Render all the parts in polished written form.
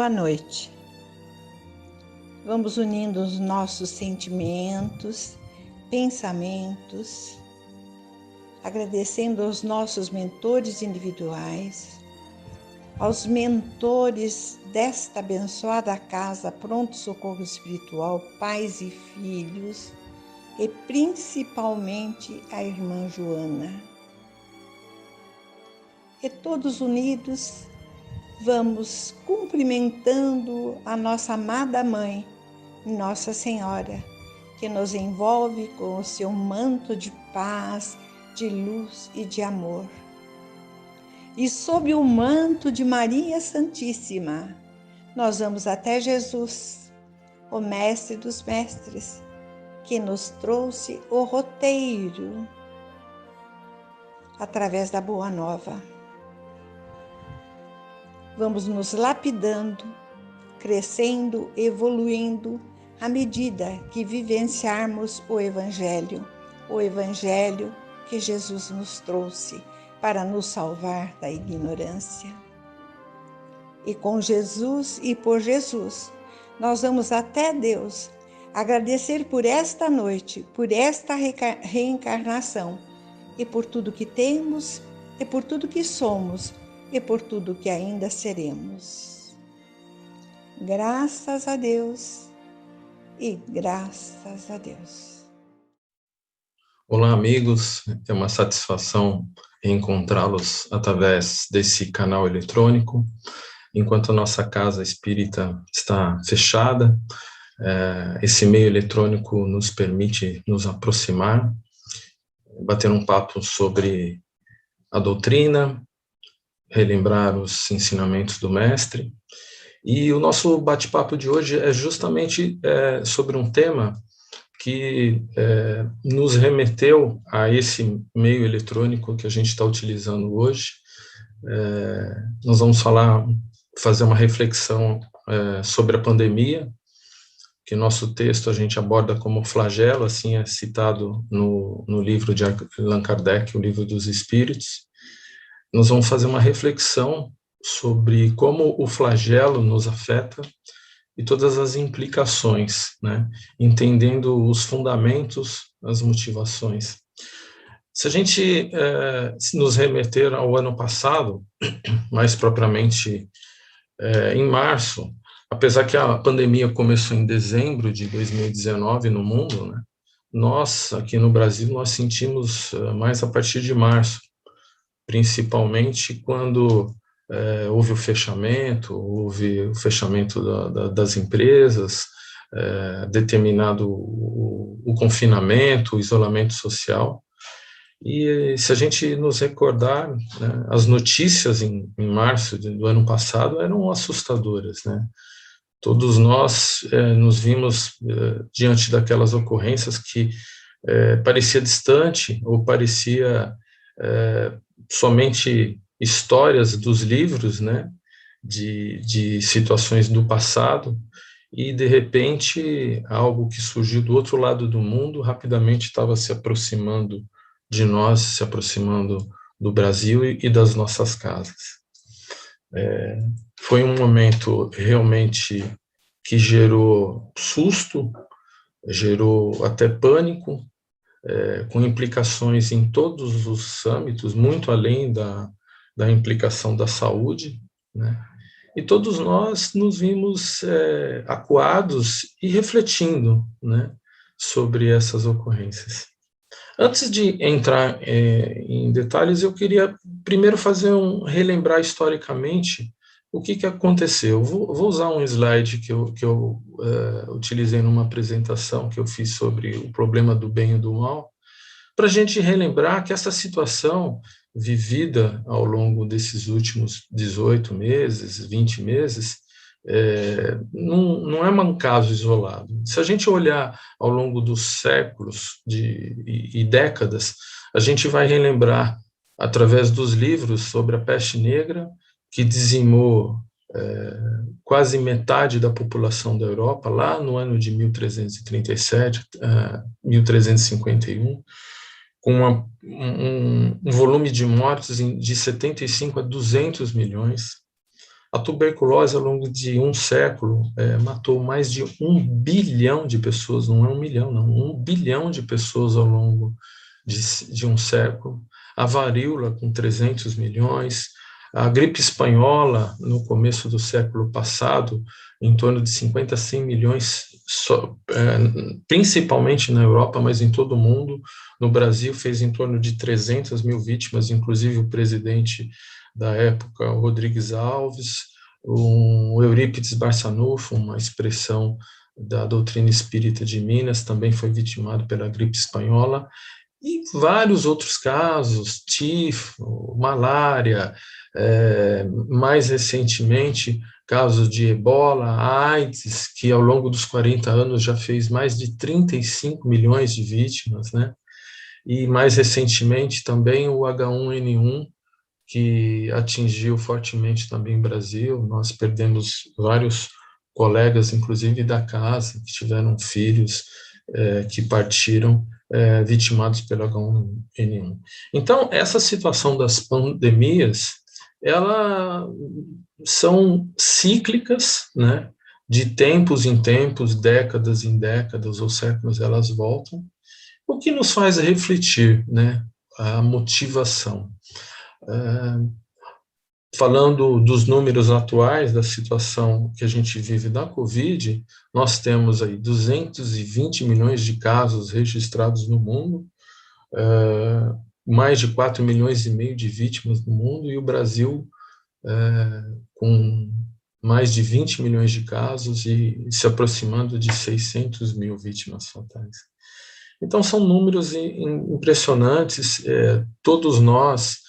boa noite. Vamos unindo os nossos sentimentos, pensamentos, agradecendo aos nossos mentores individuais, aos mentores desta abençoada casa Pronto Socorro Espiritual, pais e filhos, e principalmente a irmã Joana. E todos unidos, vamos cumprimentando a nossa amada Mãe, Nossa Senhora, que nos envolve com o seu manto de paz, de luz e de amor. E sob o manto de Maria Santíssima, nós vamos até Jesus, o Mestre dos Mestres, que nos trouxe o roteiro através da Boa Nova. Vamos nos lapidando, crescendo, evoluindo à medida que vivenciarmos o Evangelho que Jesus nos trouxe para nos salvar da ignorância. E com Jesus e por Jesus, nós vamos até Deus agradecer por esta noite, por esta reencarnação, e por tudo que temos, e por tudo que somos, e por tudo que ainda seremos. Graças a Deus e graças a Deus. Olá, amigos. É uma satisfação encontrá-los através desse canal eletrônico. Enquanto a nossa casa espírita está fechada, esse meio eletrônico nos permite nos aproximar, bater um papo sobre a doutrina, relembrar os ensinamentos do Mestre. E o nosso bate-papo de hoje é justamente sobre um tema que nos remeteu a esse meio eletrônico que a gente está utilizando hoje. Nós vamos fazer uma reflexão sobre a pandemia, que nosso texto a gente aborda como flagelo, assim é citado no livro de Allan Kardec, o Livro dos Espíritos. Nós vamos fazer uma reflexão sobre como o flagelo nos afeta e todas as implicações, né? Entendendo os fundamentos, as motivações. Se a gente nos remeter ao ano passado, mais propriamente em março, apesar que a pandemia começou em dezembro de 2019 no mundo, né? Nós, aqui no Brasil, nós sentimos mais a partir de março, principalmente quando houve o fechamento das empresas, determinado o confinamento, o isolamento social. E se a gente nos recordar, né, as notícias em março do ano passado eram assustadoras, né? Todos nós nos vimos diante daquelas ocorrências que parecia distante ou parecia somente histórias dos livros, né, de situações do passado, e de repente algo que surgiu do outro lado do mundo rapidamente estava se aproximando de nós, se aproximando do Brasil e das nossas casas. Foi um momento realmente que gerou susto, gerou até pânico, com implicações em todos os âmbitos, muito além da implicação da saúde, né? E todos nós nos vimos acuados e refletindo, né, sobre essas ocorrências. Antes de entrar em detalhes, eu queria primeiro relembrar historicamente o que aconteceu. Vou usar um slide que eu utilizei numa apresentação que eu fiz sobre o problema do bem e do mal, para a gente relembrar que essa situação vivida ao longo desses últimos 18 meses, 20 meses, não é um caso isolado. Se a gente olhar ao longo dos séculos e décadas, a gente vai relembrar, através dos livros sobre a peste negra, que dizimou quase metade da população da Europa, lá no ano de 1337, 1351, com um volume de mortes de 75 a 200 milhões. A tuberculose, ao longo de um século, matou mais de 1 bilhão de pessoas, não é 1 milhão, não, 1 bilhão de pessoas ao longo de um século. A varíola, com 300 milhões. A gripe espanhola, no começo do século passado, em torno de 50 a 100 milhões, principalmente na Europa, mas em todo o mundo. No Brasil, fez em torno de 300 mil vítimas, inclusive o presidente da época, o Rodrigues Alves, o Eurípides Barçanufo, uma expressão da doutrina espírita de Minas, também foi vitimado pela gripe espanhola, e vários outros casos, tifo, malária, mais recentemente, casos de ebola, AIDS, que ao longo dos 40 anos já fez mais de 35 milhões de vítimas, né? E mais recentemente também o H1N1, que atingiu fortemente também o Brasil. Nós perdemos vários colegas, inclusive da casa, que tiveram filhos que partiram vitimados pelo H1N1. Então, essa situação das pandemias, elas são cíclicas, né? De tempos em tempos, décadas em décadas ou séculos, elas voltam, o que nos faz refletir, né? A motivação. Falando dos números atuais da situação que a gente vive da Covid, nós temos aí 220 milhões de casos registrados no mundo, mais de 4 milhões e meio de vítimas no mundo, e o Brasil com mais de 20 milhões de casos e se aproximando de 600 mil vítimas fatais. Então, são números impressionantes. Todos nós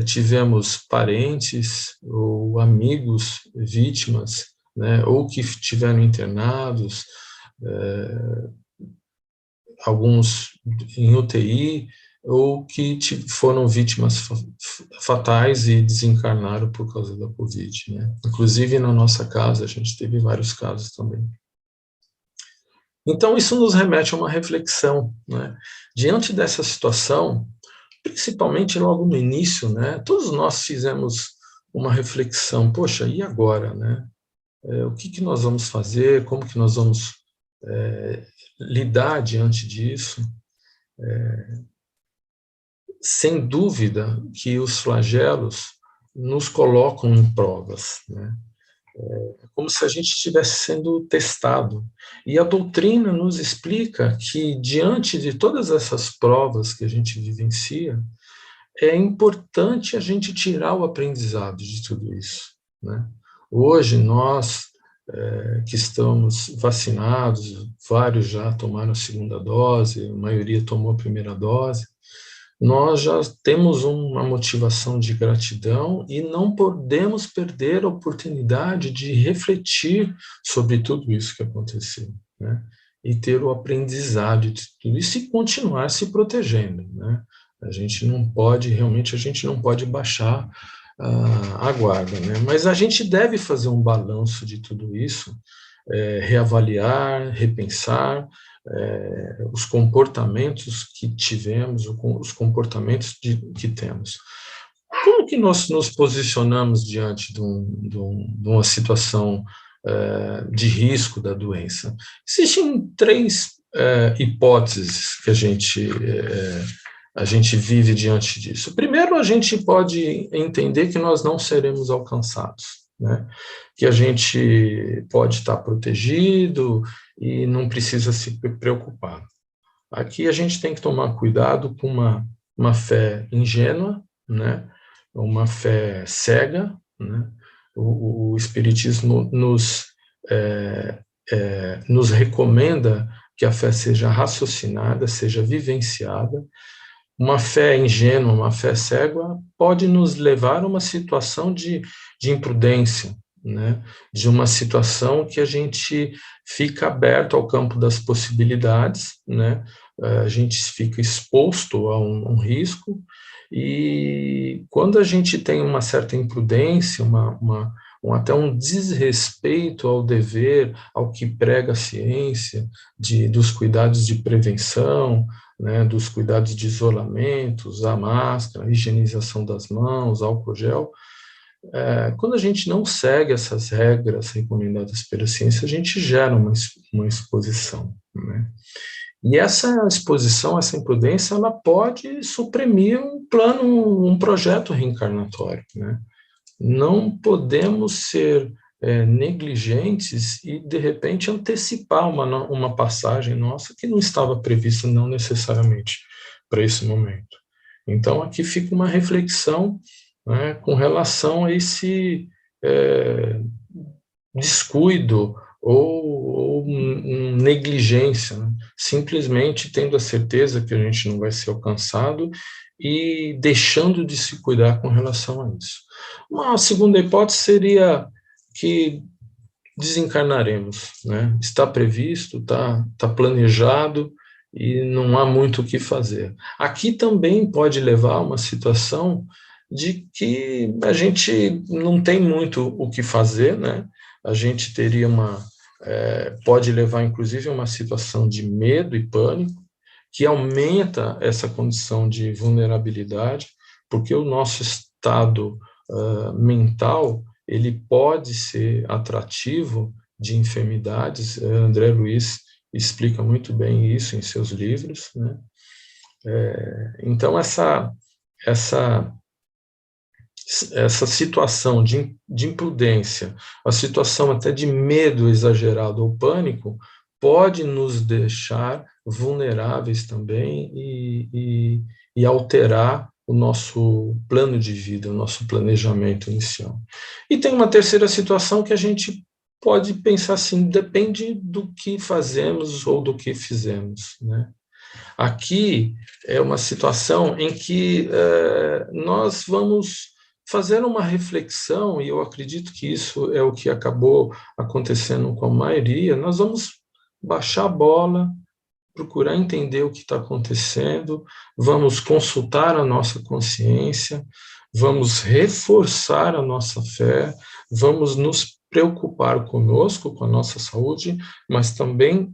tivemos parentes ou amigos vítimas, né, ou que estiveram internados, alguns em UTI, ou que foram vítimas fatais e desencarnaram por causa da Covid, né? Inclusive, na nossa casa, a gente teve vários casos também. Então, isso nos remete a uma reflexão, né? Diante dessa situação, principalmente logo no início, né, todos nós fizemos uma reflexão: poxa, e agora, né? O que nós vamos fazer? Como que nós vamos lidar diante disso? Sem dúvida que os flagelos nos colocam em provas, né? Como se a gente estivesse sendo testado. E a doutrina nos explica que, diante de todas essas provas que a gente vivencia, é importante a gente tirar o aprendizado de tudo isso, né? Hoje, nós que estamos vacinados, vários já tomaram a segunda dose, a maioria tomou a primeira dose, nós já temos uma motivação de gratidão e não podemos perder a oportunidade de refletir sobre tudo isso que aconteceu, né? E ter o aprendizado de tudo isso e continuar se protegendo, né? A gente não pode, realmente, a gente não pode baixar a guarda, né? Mas a gente deve fazer um balanço de tudo isso, reavaliar, repensar, os comportamentos que tivemos, os comportamentos que temos. Como que nós nos posicionamos diante de uma situação de risco da doença? Existem 3 hipóteses que a gente vive diante disso. Primeiro, a gente pode entender que nós não seremos alcançados, né? Que a gente pode estar protegido e não precisa se preocupar. Aqui a gente tem que tomar cuidado com uma fé ingênua, né? Uma fé cega, né? O Espiritismo nos recomenda que a fé seja raciocinada, seja vivenciada. Uma fé ingênua, uma fé cega, pode nos levar a uma situação de imprudência, né? De uma situação que a gente fica aberto ao campo das possibilidades, né? A gente fica exposto a um risco, e quando a gente tem uma certa imprudência, até um desrespeito ao dever, ao que prega a ciência, dos cuidados de prevenção, né, dos cuidados de isolamento, usar máscara, higienização das mãos, álcool gel, quando a gente não segue essas regras recomendadas pela ciência, a gente gera uma exposição, né? E essa exposição, essa imprudência, ela pode suprimir um plano, um projeto reencarnatório, né? Não podemos ser negligentes e, de repente, antecipar uma passagem nossa que não estava prevista, não necessariamente para esse momento. Então, aqui fica uma reflexão, né, com relação a esse descuido ou negligência, né? Simplesmente tendo a certeza que a gente não vai ser alcançado e deixando de se cuidar com relação a isso. Uma segunda hipótese seria que desencarnaremos, né? Está previsto, está planejado e não há muito o que fazer. Aqui também pode levar a uma situação de que a gente não tem muito o que fazer, né? A gente teria pode levar inclusive a uma situação de medo e pânico, que aumenta essa condição de vulnerabilidade, porque o nosso estado mental, ele pode ser atrativo de enfermidades. André Luiz explica muito bem isso em seus livros, né? Então, essa situação de imprudência, a situação até de medo exagerado ou pânico, pode nos deixar vulneráveis também e alterar o nosso plano de vida, o nosso planejamento inicial. E tem uma terceira situação que a gente pode pensar assim, depende do que fazemos ou do que fizemos, né? Aqui é uma situação em que nós vamos fazer uma reflexão, e eu acredito que isso é o que acabou acontecendo com a maioria. Nós vamos baixar a bola, procurar entender o que está acontecendo, vamos consultar a nossa consciência, vamos reforçar a nossa fé, vamos nos preocupar conosco, com a nossa saúde, mas também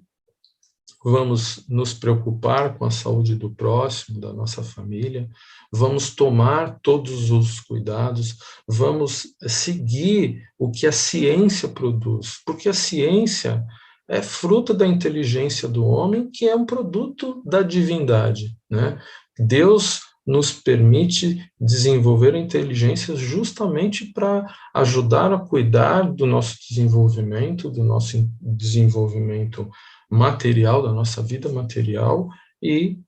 vamos nos preocupar com a saúde do próximo, da nossa família, vamos tomar todos os cuidados, vamos seguir o que a ciência produz, porque a ciência é fruto da inteligência do homem, que é um produto da divindade, né? Deus nos permite desenvolver a inteligência justamente para ajudar a cuidar do nosso desenvolvimento material, da nossa vida material e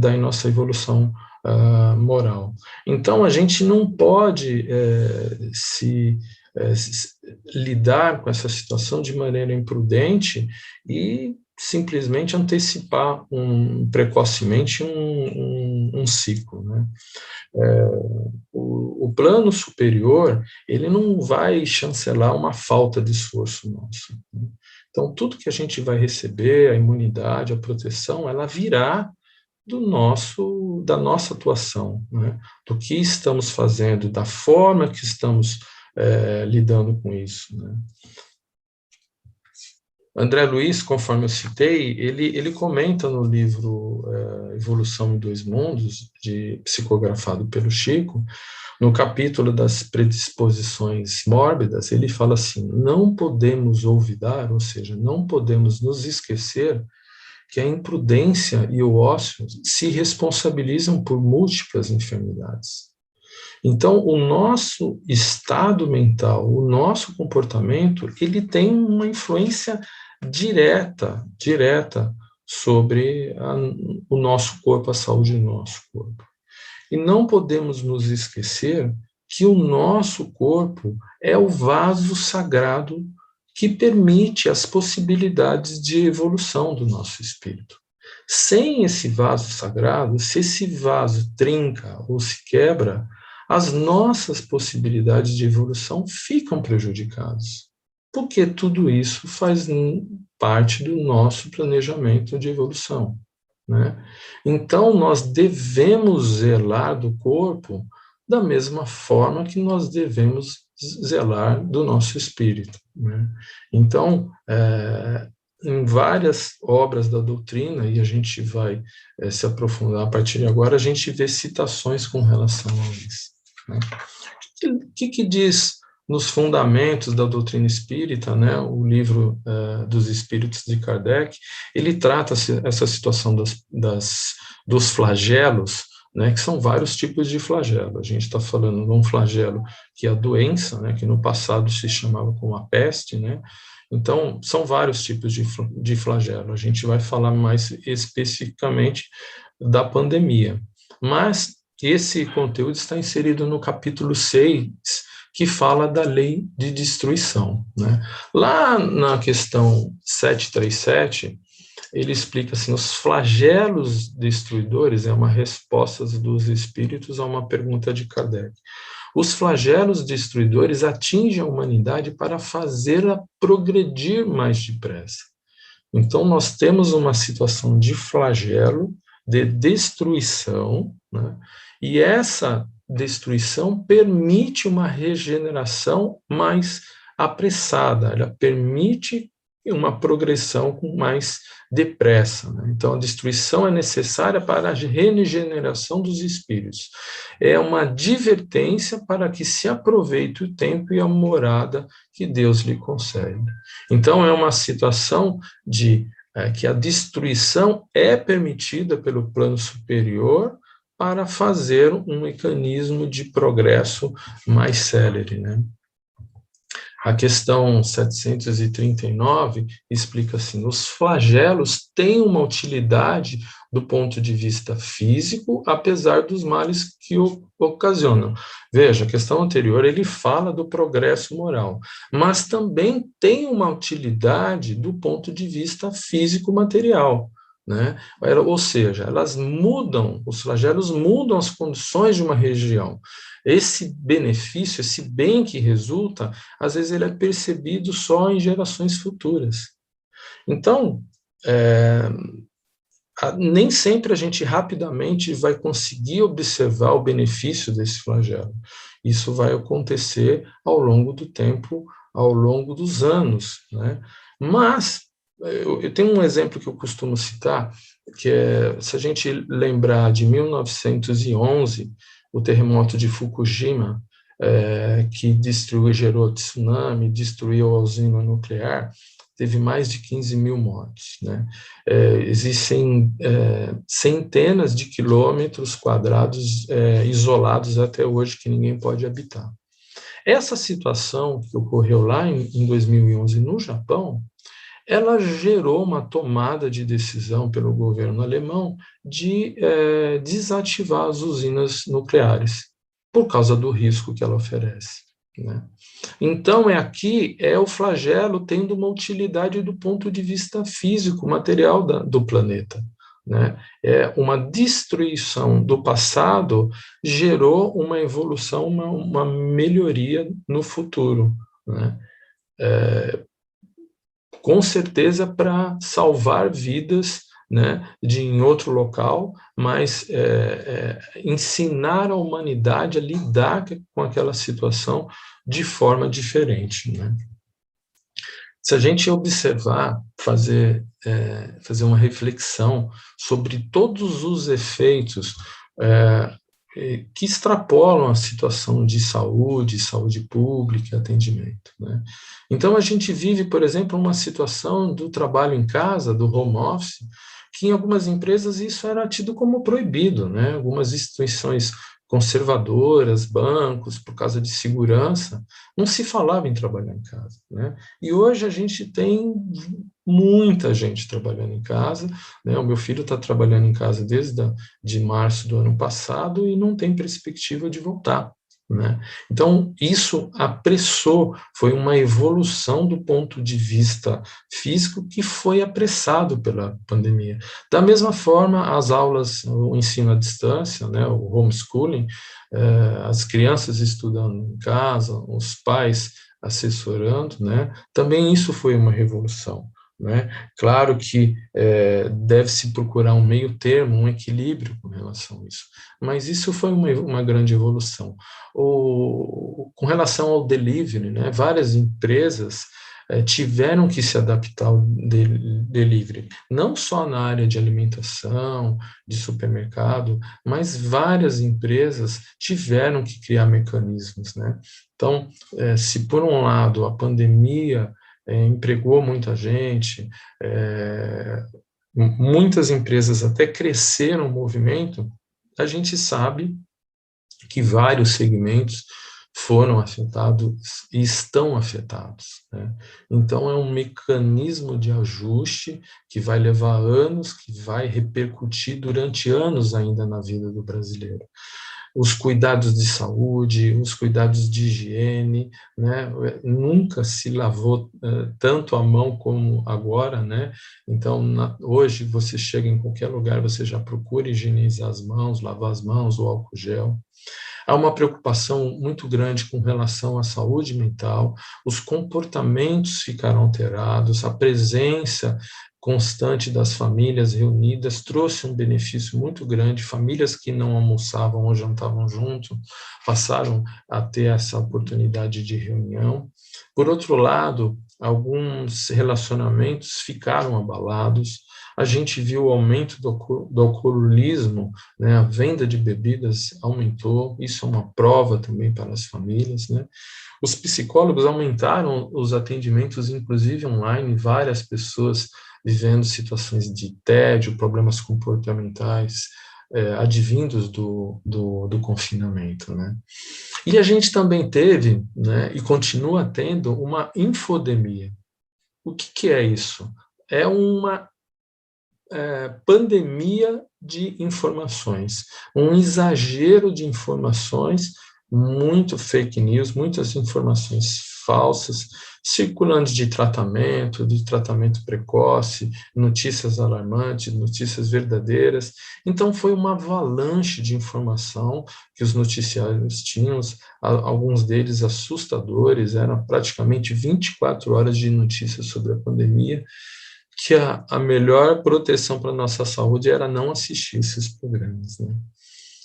da nossa evolução moral. Então, a gente não pode lidar com essa situação de maneira imprudente e simplesmente antecipar precocemente um ciclo, né? O plano superior, ele não vai chancelar uma falta de esforço nosso, né? Então, tudo que a gente vai receber, a imunidade, a proteção, ela virá da nossa atuação, né? Do que estamos fazendo, da forma que estamos lidando com isso, né? André Luiz, conforme eu citei, ele comenta no livro Evolução em Dois Mundos, psicografado pelo Chico, no capítulo das predisposições mórbidas, ele fala assim: não podemos olvidar, ou seja, não podemos nos esquecer que a imprudência e o ócio se responsabilizam por múltiplas enfermidades. Então, o nosso estado mental, o nosso comportamento, ele tem uma influência direta sobre o nosso corpo, a saúde do nosso corpo. E não podemos nos esquecer que o nosso corpo é o vaso sagrado que permite as possibilidades de evolução do nosso espírito. Sem esse vaso sagrado, se esse vaso trinca ou se quebra, as nossas possibilidades de evolução ficam prejudicadas, porque tudo isso faz parte do nosso planejamento de evolução, né? Então, nós devemos zelar do corpo da mesma forma que nós devemos zelar do nosso espírito, né? Então, em várias obras da doutrina, e a gente vai se aprofundar a partir de agora, a gente vê citações com relação a isso. né? O que diz nos fundamentos da doutrina espírita, né, o livro dos Espíritos de Kardec? Ele trata essa situação dos flagelos, né, que são vários tipos de flagelo. A gente está falando de um flagelo que é a doença, né, que no passado se chamava como a peste, né? Então, são vários tipos de flagelo. A gente vai falar mais especificamente da pandemia. Mas esse conteúdo está inserido no capítulo 6, que fala da lei de destruição, né? Lá na questão 737, ele explica assim: os flagelos destruidores é uma resposta dos espíritos a uma pergunta de Kardec. Os flagelos destruidores atingem a humanidade para fazê-la progredir mais depressa. Então, nós temos uma situação de flagelo, de destruição, né? E essa destruição permite uma regeneração mais apressada, ela permite uma progressão com mais depressa, né? Então, a destruição é necessária para a regeneração dos espíritos. É uma advertência para que se aproveite o tempo e a morada que Deus lhe concede. Então, é uma situação de que a destruição é permitida pelo plano superior para fazer um mecanismo de progresso mais célere, né? A questão 739 explica assim: os flagelos têm uma utilidade do ponto de vista físico, apesar dos males que o ocasionam. Veja, a questão anterior ele fala do progresso moral, mas também tem uma utilidade do ponto de vista físico-material, né? Ou seja, elas mudam, os flagelos mudam as condições de uma região. Esse benefício, esse bem que resulta, às vezes ele é percebido só em gerações futuras. Então, nem sempre a gente rapidamente vai conseguir observar o benefício desse flagelo. Isso vai acontecer ao longo do tempo, ao longo dos anos, né? Mas eu tenho um exemplo que eu costumo citar, que é, se a gente lembrar de 1911, o terremoto de Fukushima, que destruiu, gerou tsunami, destruiu a usina nuclear, teve mais de 15 mil mortes, né? Existem centenas de quilômetros quadrados isolados até hoje que ninguém pode habitar. Essa situação que ocorreu lá em 2011 no Japão, ela gerou uma tomada de decisão pelo governo alemão de desativar as usinas nucleares, por causa do risco que ela oferece, né? Então, aqui é o flagelo tendo uma utilidade do ponto de vista físico, material do planeta, né? Uma destruição do passado gerou uma evolução, uma melhoria no futuro, né? Com certeza para salvar vidas, né, em outro local, mas ensinar a humanidade a lidar com aquela situação de forma diferente, né? Se a gente observar, fazer uma reflexão sobre todos os efeitos que extrapolam a situação de saúde pública e atendimento, né? Então, a gente vive, por exemplo, uma situação do trabalho em casa, do home office, que em algumas empresas isso era tido como proibido, né? Algumas instituições conservadoras, bancos, por causa de segurança, não se falava em trabalhar em casa, né? E hoje a gente tem muita gente trabalhando em casa, né? O meu filho está trabalhando em casa de março do ano passado e não tem perspectiva de voltar, né? Então, isso apressou, foi uma evolução do ponto de vista físico que foi apressado pela pandemia. Da mesma forma, as aulas, o ensino à distância, né, o homeschooling, as crianças estudando em casa, os pais assessorando, né, também isso foi uma revolução, né? Claro que deve-se procurar um meio termo, um equilíbrio com relação a isso, mas isso foi uma grande evolução. Com relação ao delivery, né, várias empresas tiveram que se adaptar ao delivery, não só na área de alimentação, de supermercado, mas várias empresas tiveram que criar mecanismos, né? Então, se por um lado a pandemia empregou muita gente, muitas empresas até cresceram o movimento, a gente sabe que vários segmentos foram afetados e estão afetados, né? Então, é um mecanismo de ajuste que vai levar anos, que vai repercutir durante anos ainda na vida do brasileiro. Os cuidados de saúde, os cuidados de higiene, né? Nunca se lavou tanto a mão como agora, né? Então, hoje, você chega em qualquer lugar, você já procura higienizar as mãos, lavar as mãos, o álcool gel. Há uma preocupação muito grande com relação à saúde mental, os comportamentos ficaram alterados, a presença constante das famílias reunidas trouxe um benefício muito grande. Famílias que não almoçavam ou jantavam junto passaram a ter essa oportunidade de reunião. Por outro lado, alguns relacionamentos ficaram abalados. A gente viu o aumento do alcoolismo, né? A venda de bebidas aumentou, isso é uma prova também para as famílias, né? Os psicólogos aumentaram os atendimentos, inclusive online, várias pessoas vivendo situações de tédio, problemas comportamentais, advindos do confinamento, né? E a gente também teve, né, e continua tendo, uma infodemia. O que é isso? É uma pandemia de informações, um exagero de informações, muito fake news, muitas informações falsas, circulando de tratamento precoce, notícias alarmantes, notícias verdadeiras. Então, foi uma avalanche de informação que os noticiários tinham, alguns deles assustadores, eram praticamente 24 horas de notícias sobre a pandemia, que a melhor proteção para a nossa saúde era não assistir esses programas, né?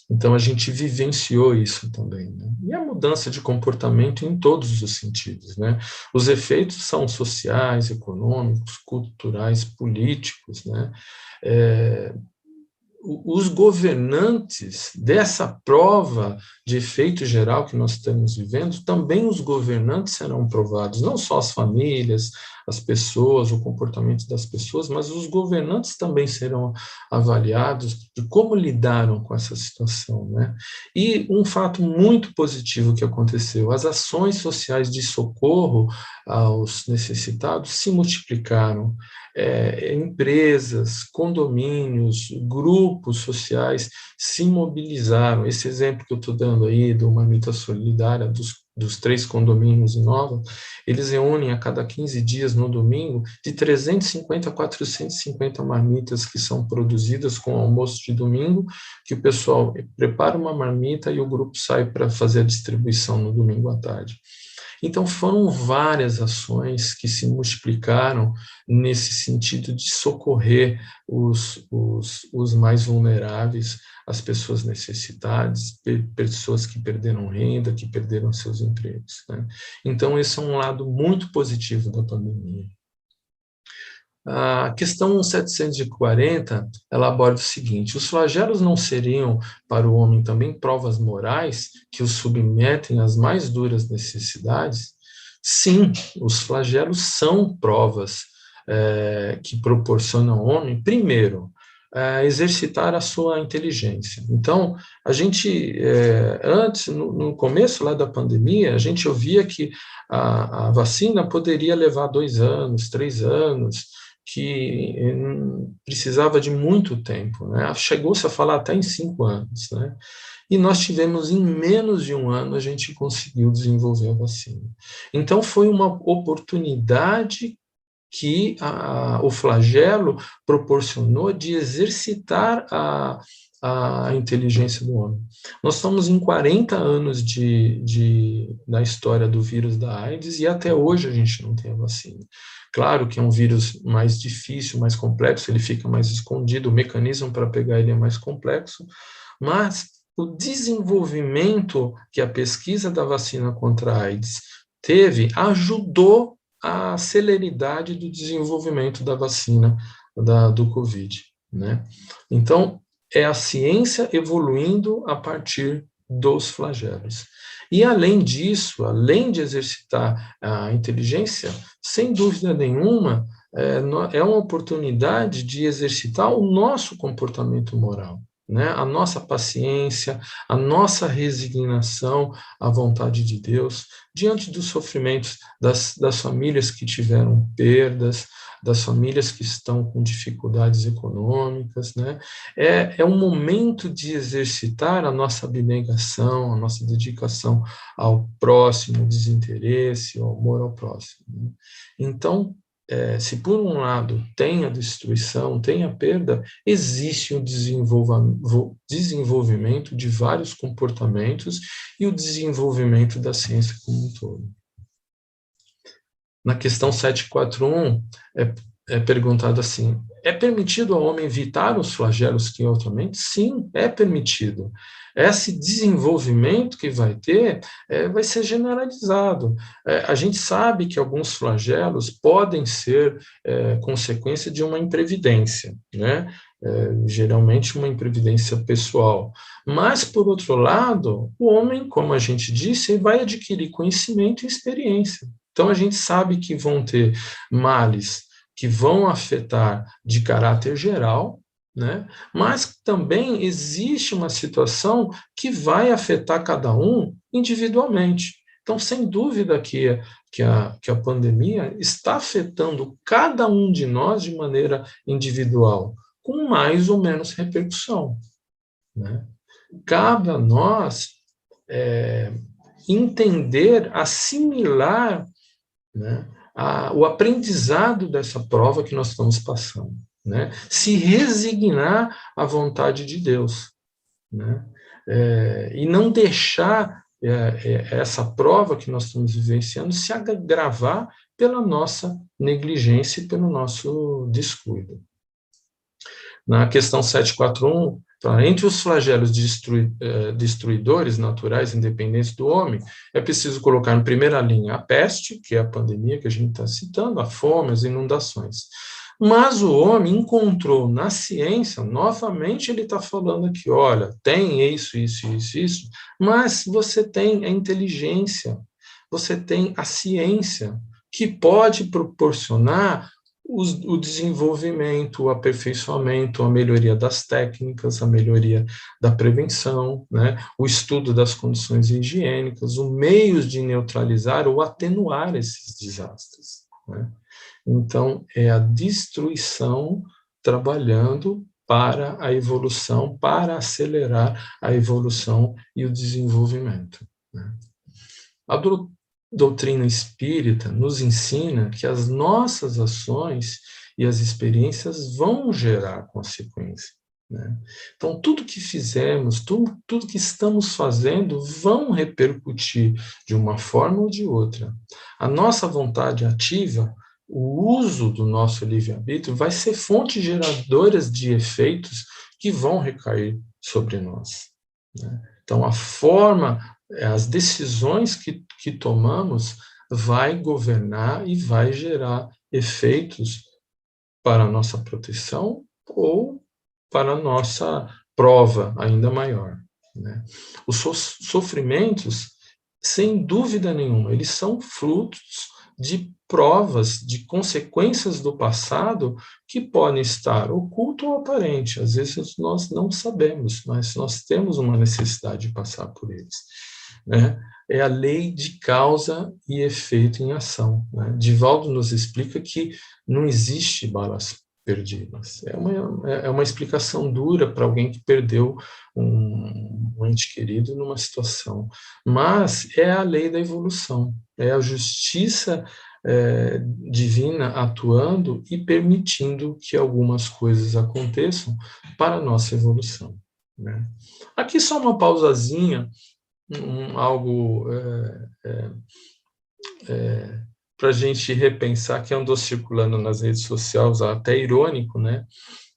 Então, a gente vivenciou isso também, né? E a mudança de comportamento em todos os sentidos, né? Os efeitos são sociais, econômicos, culturais, políticos, né? Os governantes dessa prova de efeito geral que nós estamos vivendo, também os governantes serão provados, não só as famílias, as pessoas, o comportamento das pessoas, mas os governantes também serão avaliados de como lidaram com essa situação, né? E um fato muito positivo que aconteceu, as ações sociais de socorro aos necessitados se multiplicaram. Empresas, condomínios, grupos sociais se mobilizaram. Esse exemplo que eu estou dando aí do Marmita Solidária, dos 3 condomínios em Nova, eles reúnem a cada 15 dias, no domingo, de 350 a 450 marmitas que são produzidas com o almoço de domingo, que o pessoal prepara uma marmita e o grupo sai para fazer a distribuição no domingo à tarde. Então, foram várias ações que se multiplicaram nesse sentido de socorrer os mais vulneráveis, as pessoas necessitadas, pessoas que perderam renda, que perderam seus empregos, né? Então, esse é um lado muito positivo da pandemia. A questão 740, ela aborda o seguinte: os flagelos não seriam para o homem também provas morais que o submetem às mais duras necessidades? Sim, os flagelos são provas que proporcionam ao homem, primeiro, exercitar a sua inteligência. Então, a gente, antes, no começo lá da pandemia, a gente ouvia que a vacina poderia levar 2 anos, 3 anos, que precisava de muito tempo, né? Chegou-se a falar até em 5 anos, né? E nós tivemos, em menos de 1 ano, a gente conseguiu desenvolver a vacina. Então, foi uma oportunidade que o flagelo proporcionou de exercitar a inteligência do homem. Nós estamos em 40 anos da história do vírus da AIDS e até hoje a gente não tem a vacina. Claro que é um vírus mais difícil, mais complexo, ele fica mais escondido, o mecanismo para pegar ele é mais complexo, mas o desenvolvimento que a pesquisa da vacina contra a AIDS teve ajudou a celeridade do desenvolvimento da vacina do Covid, né? Então, é a ciência evoluindo a partir dos flagelos. E, além disso, além de exercitar a inteligência, sem dúvida nenhuma, é uma oportunidade de exercitar o nosso comportamento moral, né? A nossa paciência, a nossa resignação à vontade de Deus, diante dos sofrimentos das famílias que tiveram perdas, das famílias que estão com dificuldades econômicas, né? É um momento de exercitar a nossa abnegação, a nossa dedicação ao próximo, desinteresse, o amor ao próximo, né? Então, se por um lado tem a destruição, tem a perda, existe o desenvolvimento de vários comportamentos e o desenvolvimento da ciência como um todo. Na questão 741, é perguntado assim: é permitido ao homem evitar os flagelos que outramente? Sim, é permitido. Esse desenvolvimento que vai ter vai ser generalizado. A gente sabe que alguns flagelos podem ser consequência de uma imprevidência, né? Geralmente uma imprevidência pessoal. Mas, por outro lado, o homem, como a gente disse, vai adquirir conhecimento e experiência. Então, a gente sabe que vão ter males que vão afetar de caráter geral, né? Mas também existe uma situação que vai afetar cada um individualmente. Então, sem dúvida que a pandemia está afetando cada um de nós de maneira individual, com mais ou menos repercussão, né? Cabe a nós entender, assimilar, né, o aprendizado dessa prova que nós estamos passando, né? Se resignar à vontade de Deus, né? E não deixar essa prova que nós estamos vivenciando se agravar pela nossa negligência e pelo nosso descuido. Na questão 741, entre os flagelos destruidores naturais independentes do homem, é preciso colocar em primeira linha a peste, que é a pandemia que a gente está citando, a fome, as inundações. Mas o homem encontrou na ciência, novamente ele está falando aqui, olha, tem isso, mas você tem a inteligência, você tem a ciência, que pode proporcionar o desenvolvimento, o aperfeiçoamento, a melhoria das técnicas, a melhoria da prevenção, né? O estudo das condições higiênicas, os meios de neutralizar ou atenuar esses desastres, né? Então, é a destruição trabalhando para a evolução, para acelerar a evolução e o desenvolvimento, né? A doutrina espírita nos ensina que as nossas ações e as experiências vão gerar consequência, né? Então, tudo que fizemos, tudo que estamos fazendo vão repercutir de uma forma ou de outra. A nossa vontade ativa, o uso do nosso livre-arbítrio vai ser fonte geradora de efeitos que vão recair sobre nós, né? Então, a forma, as decisões que tomamos vai governar e vai gerar efeitos para a nossa proteção ou para a nossa prova ainda maior, né? Os sofrimentos, sem dúvida nenhuma, eles são frutos de provas, de consequências do passado que podem estar oculto ou aparente. Às vezes nós não sabemos, mas nós temos uma necessidade de passar por eles, né? É a lei de causa e efeito em ação, né? Divaldo nos explica que não existe balas perdidas. É uma explicação dura para alguém que perdeu um ente querido numa situação, mas é a lei da evolução, é a justiça divina atuando e permitindo que algumas coisas aconteçam para a nossa evolução, né? Aqui só uma pausazinha, algo para a gente repensar, que andou circulando nas redes sociais, até irônico, né?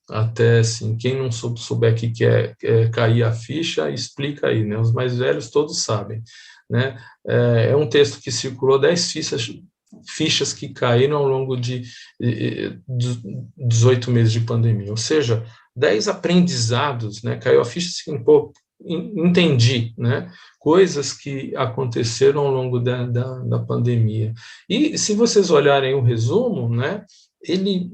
Até assim, quem não souber que quer cair a ficha, explica aí, né? Os mais velhos todos sabem, né? É um texto que circulou: 10 fichas que caíram ao longo de 18 meses de pandemia, ou seja, 10 aprendizados, né? Caiu a ficha assim, pô, entendi, né? Coisas que aconteceram ao longo da pandemia. E se vocês olharem o resumo, né? Ele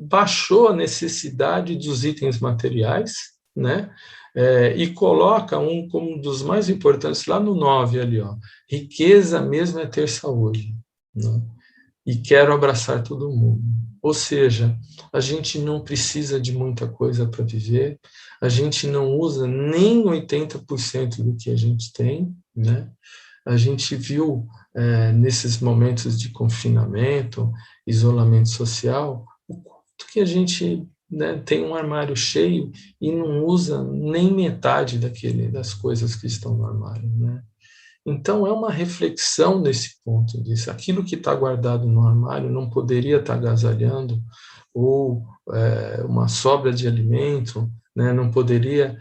baixou a necessidade dos itens materiais, né? E coloca como um dos mais importantes lá no 9 ali, ó. Riqueza mesmo é ter saúde, né? E quero abraçar todo mundo. Ou seja, a gente não precisa de muita coisa para viver, a gente não usa nem 80% do que a gente tem, né? A gente viu nesses momentos de confinamento, isolamento social, o quanto que a gente, né, tem um armário cheio e não usa nem metade das coisas que estão no armário, né? Então, é uma reflexão nesse ponto, disso. Aquilo que está guardado no armário não poderia estar agasalhando, ou uma sobra de alimento, né, não poderia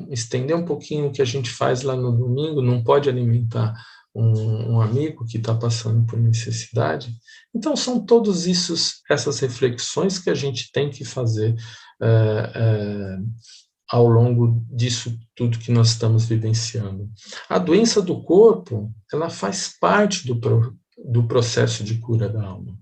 estender um pouquinho o que a gente faz lá no domingo, não pode alimentar um amigo que está passando por necessidade. Então, são todas essas reflexões que a gente tem que fazer ao longo disso tudo que nós estamos vivenciando. A doença do corpo, ela faz parte do processo de cura da alma.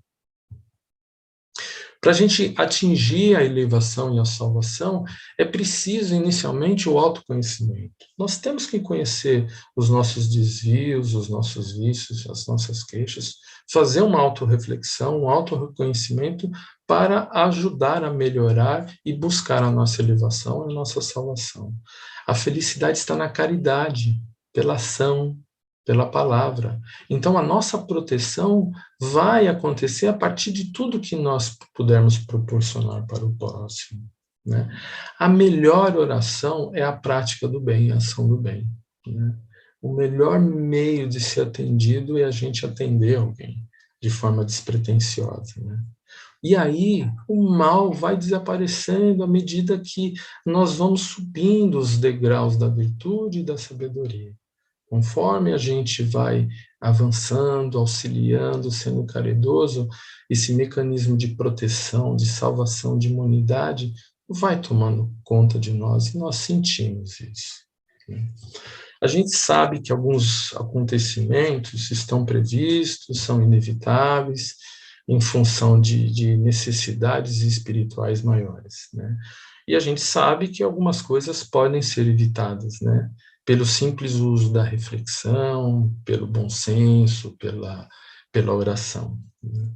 Para a gente atingir a elevação e a salvação, é preciso inicialmente o autoconhecimento. Nós temos que conhecer os nossos desvios, os nossos vícios, as nossas queixas, fazer uma autorreflexão, um autorreconhecimento para ajudar a melhorar e buscar a nossa elevação e a nossa salvação. A felicidade está na caridade, pela ação, pela palavra. Então, a nossa proteção vai acontecer a partir de tudo que nós pudermos proporcionar para o próximo, né? A melhor oração é a prática do bem, a ação do bem, né? O melhor meio de ser atendido é a gente atender alguém de forma despretensiosa, né? E aí o mal vai desaparecendo à medida que nós vamos subindo os degraus da virtude e da sabedoria. Conforme a gente vai avançando, auxiliando, sendo caridoso, esse mecanismo de proteção, de salvação, de imunidade, vai tomando conta de nós e nós sentimos isso. A gente sabe que alguns acontecimentos estão previstos, são inevitáveis, em função de necessidades espirituais maiores, né? E a gente sabe que algumas coisas podem ser evitadas, né? Pelo simples uso da reflexão, pelo bom senso, pela oração, né?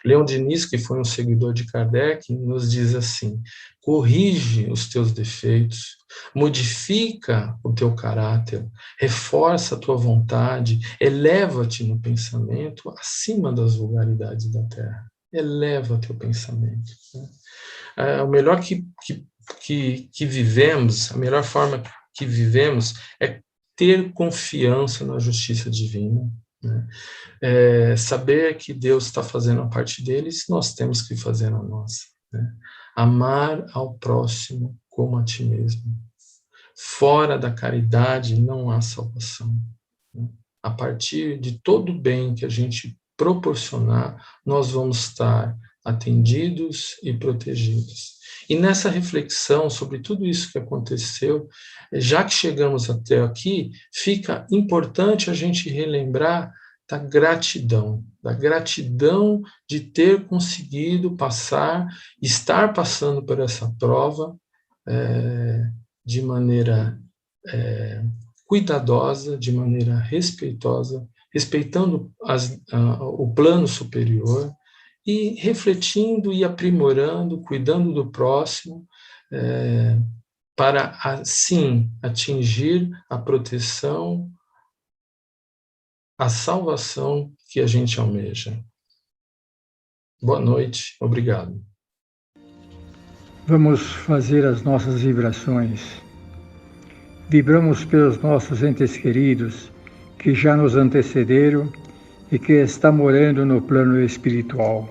Leon Denis, que foi um seguidor de Kardec, nos diz assim: corrige os teus defeitos, modifica o teu caráter, reforça a tua vontade, eleva-te no pensamento acima das vulgaridades da terra. Eleva teu pensamento, né? O melhor que vivemos, a melhor forma que vivemos é ter confiança na justiça divina, né? Saber que Deus está fazendo a parte deles, nós temos que fazer a nossa, né? Amar ao próximo como a ti mesmo. Fora da caridade não há salvação, né? A partir de todo o bem que a gente proporcionar, nós vamos estar atendidos e protegidos. E nessa reflexão sobre tudo isso que aconteceu, já que chegamos até aqui, fica importante a gente relembrar da gratidão de ter conseguido passar, estar passando por essa prova de maneira cuidadosa, de maneira respeitosa, respeitando o plano superior, e refletindo e aprimorando, cuidando do próximo, para, assim, atingir a proteção, a salvação que a gente almeja. Boa noite, obrigado. Vamos fazer as nossas vibrações. Vibramos pelos nossos entes queridos que já nos antecederam e que está morando no plano espiritual.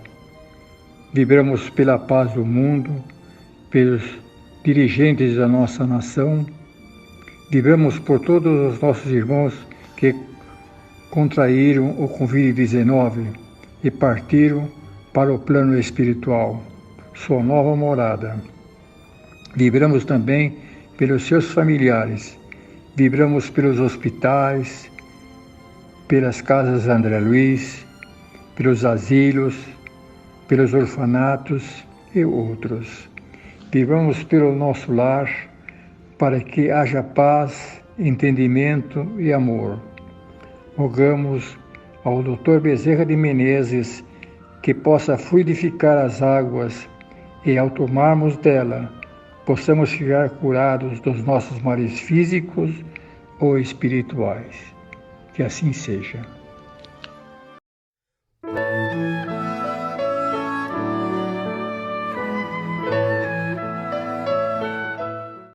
Vibramos pela paz do mundo, pelos dirigentes da nossa nação. Vibramos por todos os nossos irmãos que contraíram o Covid-19 e partiram para o plano espiritual, sua nova morada. Vibramos também pelos seus familiares, vibramos pelos hospitais, pelas casas André Luiz, pelos asilos, pelos orfanatos e outros. Vibramos pelo nosso lar, para que haja paz, entendimento e amor. Rogamos ao Dr. Bezerra de Menezes que possa fluidificar as águas e, ao tomarmos dela, possamos ficar curados dos nossos males físicos ou espirituais. Que assim seja.